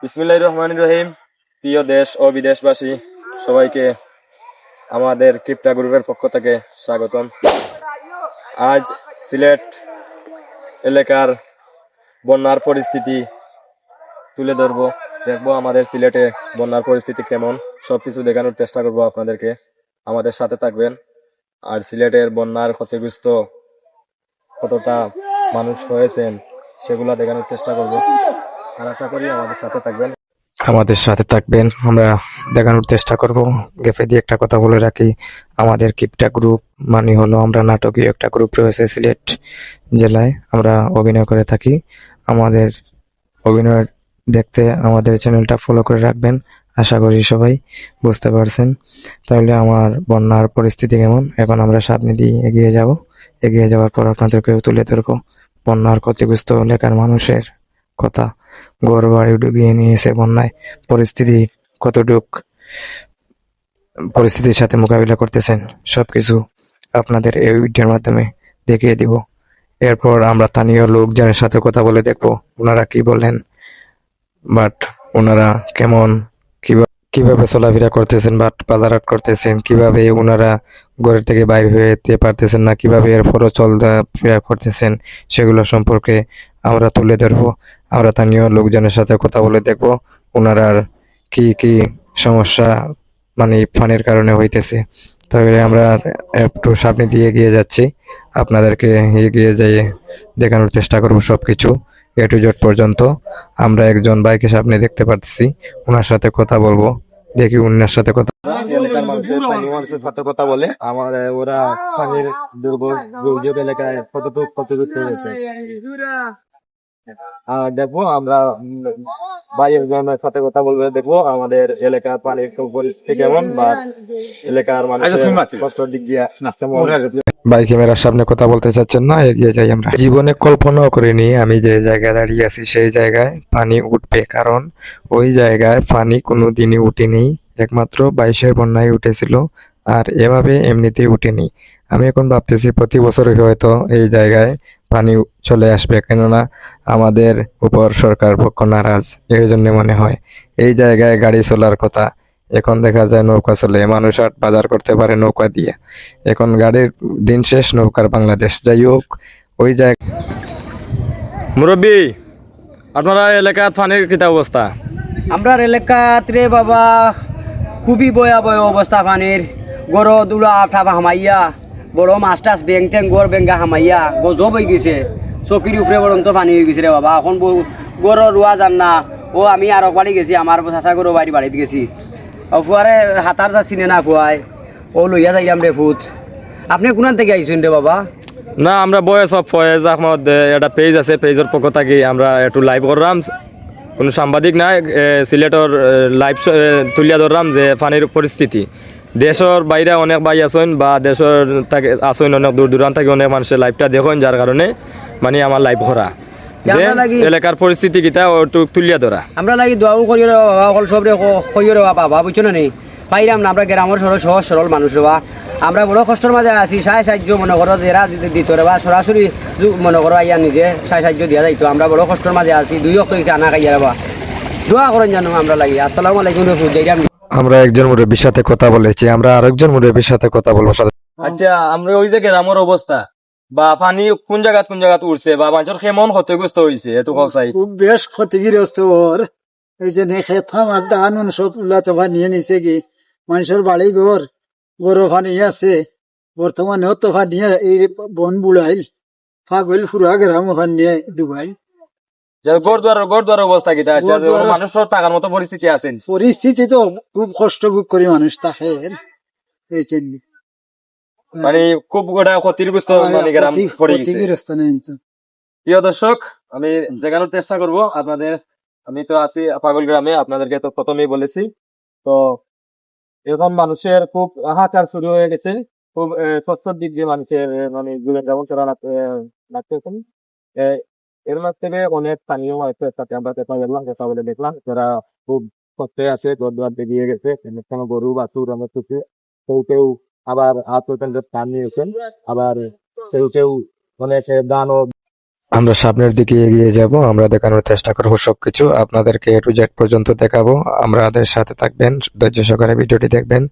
বিসমিল্লাহির রহমানির রহিম। প্রিয় দেশ ও বিদেশবাসী সবাইকে আমাদের ক্রিপ্টা গ্রুপের পক্ষ থেকে স্বাগতম। আজ সিলেট এলাকার বন্যার পরিস্থিতি তুলে ধরবো। দেখবো আমাদের সিলেটে বন্যার পরিস্থিতি কেমন, সবকিছু দেখানোর চেষ্টা করবো আপনাদেরকে। আমাদের সাথে থাকবেন। আর সিলেটের বন্যার ক্ষতিগ্রস্ত কতটা মানুষ হয়েছেন সেগুলা দেখানোর চেষ্টা করবো। আর আশা করি আমাদের সাথে থাকবেন। আমরা দেখানোর চেষ্টা করব। গেপে দিয়ে একটা কথা বলে রাখি, আমাদের কিপটা গ্রুপ মানে হলো আমরা নাটকীয় একটা গ্রুপ রয়েছে সিলেট জেলায়, আমরা অভিনয় করে থাকি। আমাদের অভিনয় দেখতে আমাদের চ্যানেলটা ফলো করে রাখবেন। আশা করি সবাই বুঝতে পারছেন। তাহলে আমার বন্যার পরিস্থিতি কেমন, এখন আমরা সামনে দিয়ে এগিয়ে যাওয়ার পর আপনাদেরকেও তুলে ধরবো বন্যার ক্ষতিগ্রস্ত এলাকার মানুষের কথা। ঘর বাড়ি ডুবিয়ে নিয়েছে বন্যায়, পরিস্থিতির সাথে মোকাবিলা করতেছেন সবকিছু আপনাদের এই ভিডিওর মাধ্যমে দেখিয়ে দিব। এরপর আমরা স্থানীয় লোকজনের সাথে কথা বলে দেখবো ওনারা কি বলেন, বাট ওনারা কিভাবে চলাফেরা করতেছেন, বাট বাজারহাট করতেছেন, কিভাবে ওনারা ঘরের থেকে বাইরে হতে পারতেছেন না, কিভাবে এরপরও চলাফেরা করতেছেন, সেগুলো সম্পর্কে আমরা তুলে ধরবো। আমরা স্থানীয় লোকজনের সাথে কথা বলে দেখবো ওনারা কি সমস্যা মানে ফানের কারণে হইতেছে। তাহলে আমরা একটু সামনে দিয়ে এগিয়ে যাচ্ছি, আপনাদেরকে এগিয়ে যেয়ে দেখানোর চেষ্টা করব সবকিছু এ টু জেড পর্যন্ত। আমরা একজন বাইকের সামনে দেখতে পারতেছি, ওনার সাথে কথা বলবো, দেখি ওনার সাথে কথা। এলাকার মানুষের সাথে কথা বলে আমাদের ওরা পানির দুর্যোগ এলাকায় কতটুকু ক্ষতিগ্রস্ত হয়েছে। আর দেখবো আমরা বাইরের জনের সাথে কথা বলবে, দেখবো আমাদের এলাকার পানির পরিস্থিতি কেমন বা এলাকার মানুষের কষ্টের দিক দিয়ে ভাই ক্যামেরার সামনে কথা বলতে চাচ্ছেন না, এগিয়ে যাই। আমরা জীবনে কল্পনাও করিনি আমি যে জায়গায় দাঁড়িয়ে আছি সেই জায়গায় পানি উঠবে, কারণ ওই জায়গায় পানি কোনোদিনই উঠেনি, একমাত্র 22-এর বন্যায় উঠেছিল, আর এভাবে এমনিতেই উঠেনি। আমি এখন ভাবতেছি প্রতি বছরই হয়তো এই জায়গায় পানি চলে আসবে, কেননা আমাদের উপর সরকার পক্ষ নারাজ, এর জন্য মনে হয় এই জায়গায় গাড়ি চলার কথা। এখন দেখা যায় নৌকা চলে, মানুষ আর বাজার করতে পারে নৌকা দিয়ে। এখন গাড়ির দিন শেষ, নৌকার বাংলাদেশ। যাই হোক, ওই জায়গা মুরব্বী, আপনারা এলাকার পানির কিতা অবস্থা? আমরা এলাকাত রে বাবা খুবই ভয়াবহ অবস্থা পানির। গড় দুলা আঠা হামাইয়া, বড় মাছ টাছ বেং টেং গড় বেঙ্গা হামাইয়া গজব হয়ে গেছে, চকির উপরে পর্যন্ত পানি হয়ে গেছে রে বাবা। এখন গড় রোয়া যান না। ও আমি আর বাড়ি গেছি, আমার চাচা গরু বাড়িতে গেছি। ফুয়ারে হাতার যা চিনে না ফুয়াই, ও লইয়া যাইলাম রে ফুট। আপনি কোনান থেকে আইছেন রে বাবা? না, আমরা ফয়েজ আহমদ একটা পেজ আছে, পেজের পক্ষ থেকে আমরা একটু লাইভ করলাম। কোনো সাংবাদিক নাই, সিলেটর লাইভ তুলিয়া ধরলাম যে পানির পরিস্থিতি। দেশের বাইরে অনেক ভাই আসেন বা দেশের থেকে আসেন, অনেক দূর দূরান্ত থেকে অনেক মানুষের লাইভটা দেখেন, যার কারণে মানে আমার লাইভ করা যে এলাকার পরিস্থিতি কিতা একটু তুলিয়া ধরা। আমরা লাগি দোয়াও করিও রে বাবা, অকল সব রে কইও রে বাবা, বুঝছো না নেই পাইরাম না। আমরা গ্রামের সহজ সরল মানুষ রে বা, আমরা বড় কষ্টের মাঝে আছি। সাহায্য মনে করো এরা দিত রে বা, সরাসরি মনে করো আইয়া নিজে সাহায্য দিয়া যাইতো। আমরা বড় কষ্টের মাঝে আছি, 2 অক্ট হয়েছে আনা খাইয়া রে বা, দোয়া করেন জানো আমরা লাগি। আসসালামু আলাইকুম। আমরা একজন মুরব্বীর সাথে কথা বলেছি, আমরা আরেকজন মুরব্বীর সাথে কথা বলবো। আচ্ছা, আমরা ওই যে গ্রামের অবস্থা বা পানি কোন জায়গাত উঠছে বা মানুষের কেমন ক্ষতিগ্রস্ত হয়েছে এত চাই। খুব বেশ ক্ষতিগ্রস্ত ওর। এই যে খেত খামার ধান সব উল্লাতে নিয়ে নিছে কি, মানুষের বাড়ি ঘর গরু পানি আছে। বর্তমানে তো নিয়ে এই বন বুড়াইল ফাগল ফুরা গ্রাম নিয়ে ডুবাইল। গড় অবস্থা কিটা আছে, মানুষের টাকার মতো পরিস্থিতি আছেন। পরিস্থিতি তো খুব কষ্ট ভোগ করি মানুষ থাকে এই জন্য, মানে খুব গোটা ক্ষতিগ্রস্ত মানে গ্রাম পড়ে গেছে। ক্ষতিগ্রস্ত নেই। প্রিয় দর্শক, আমি দেখানোর চেষ্টা করব আপনাদের। আমি তো আছি পাগল গ্রামে, আপনাদেরকে তো প্রথমেই বলেছি। তো এখন মানুষের খুব হাহাকার শুরু হয়ে গেছে, খুব স্বচ্ছর দিক দিয়ে মানুষের মানে জীবনযাপন করা লাগতেছেন। এর মাঝ থেকে অনেক স্থানীয় মানুষের সাথে আমরা কথা বলে দেখলাম, যারা খুব কষ্টে আছে, ঘর দুয়ার বেরিয়ে গেছে, কোনো গরু বাছুর অনেক কিছু। কেউ আবার হাত স্থান নিয়েছেন, আবার কেউ অনেক দানও আমরা সামনের দিকে এগিয়ে যাব, আমরা দেখানোর চেষ্টা করবো সবকিছু আপনাদেরকে A to Z পর্যন্ত দেখাবো। আমাদের সাথে থাকবেন, ধৈর্য সহকারে ভিডিওটি দেখবেন।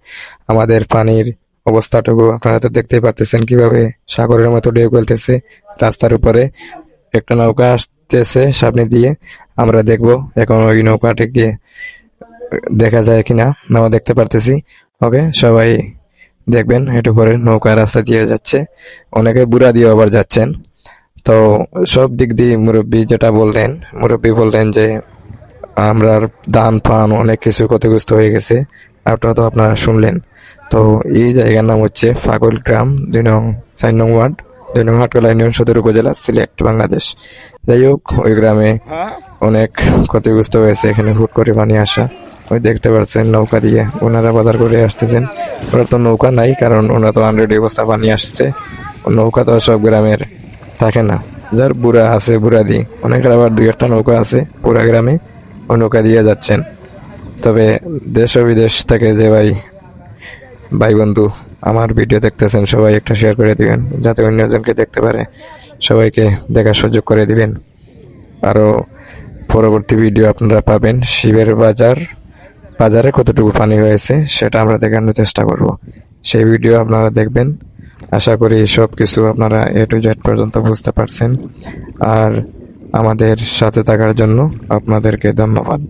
আমাদের পানির অবস্থাটুকু আপনারা তো দেখতেই পারতেছেন কিভাবে সাগরের মতো ঢেউ খেলতেছে রাস্তার উপরে। একটা নৌকা আসতেছে সামনে দিয়ে, আমরা দেখবো এখন ওই নৌকাটিকে দেখা যায় কিনা, নাও দেখতে পারতেছি। ওকে, সবাই দেখবেন একটু পরে নৌকা রাস্তা দিয়ে যাচ্ছে, অনেকে বুড়া দিয়ে আবার যাচ্ছেন। তো সব দিক দিয়ে মুরব্বী বললেন যে আমরা ধান পান অনেক কিছু ক্ষতিগ্রস্ত হয়ে গেছে, আপনারা তো আপনারা শুনলেন। তো এই জায়গার নাম হচ্ছে ফাগল গ্রাম, 4 নং ওয়ার্ড, 2 নং হাটখোলা ইউনিয়ন, সদর উপজেলা, সিলেট, বাংলাদেশ। যাই হোক, ওই গ্রামে অনেক ক্ষতিগ্রস্ত হয়েছে, এখানে হুট করে পানি আসা। ওই দেখতে পাচ্ছেন নৌকা দিয়ে ওনারা বাজার করে আসতেছেন। ওরা তো নৌকা নাই, কারণ ওনারা তো অলরেডি অবস্থা পানি আসছে। নৌকা তো সব গ্রামের থাকে না, যার বুড়া আছে বুড়া দিয়ে, অনেকের আবার 2-1টা নৌকা আছে পুরা গ্রামে, ওই নৌকা দিয়ে যাচ্ছেন। তবে দেশ ও বিদেশ থেকে যে ভাই বন্ধু আমার ভিডিও দেখতেছেন, সবাই একটা শেয়ার করে দিবেন যাতে অন্যজনকে দেখতে পারে, সবাইকে দেখার সুযোগ করে দিবেন। আরো পরবর্তী ভিডিও আপনারা পাবেন, শিবের বাজারে কতটুকু পানি হয়েছে সেটা আমরা দেখানোর চেষ্টা করব। সেই ভিডিও আপনারা দেখবেন। আশা করি সব কিছু আপনারা A to Z পর্যন্ত বুঝতে পারছেন। আর আমাদের সাথে থাকার জন্য আপনাদেরকে ধন্যবাদ।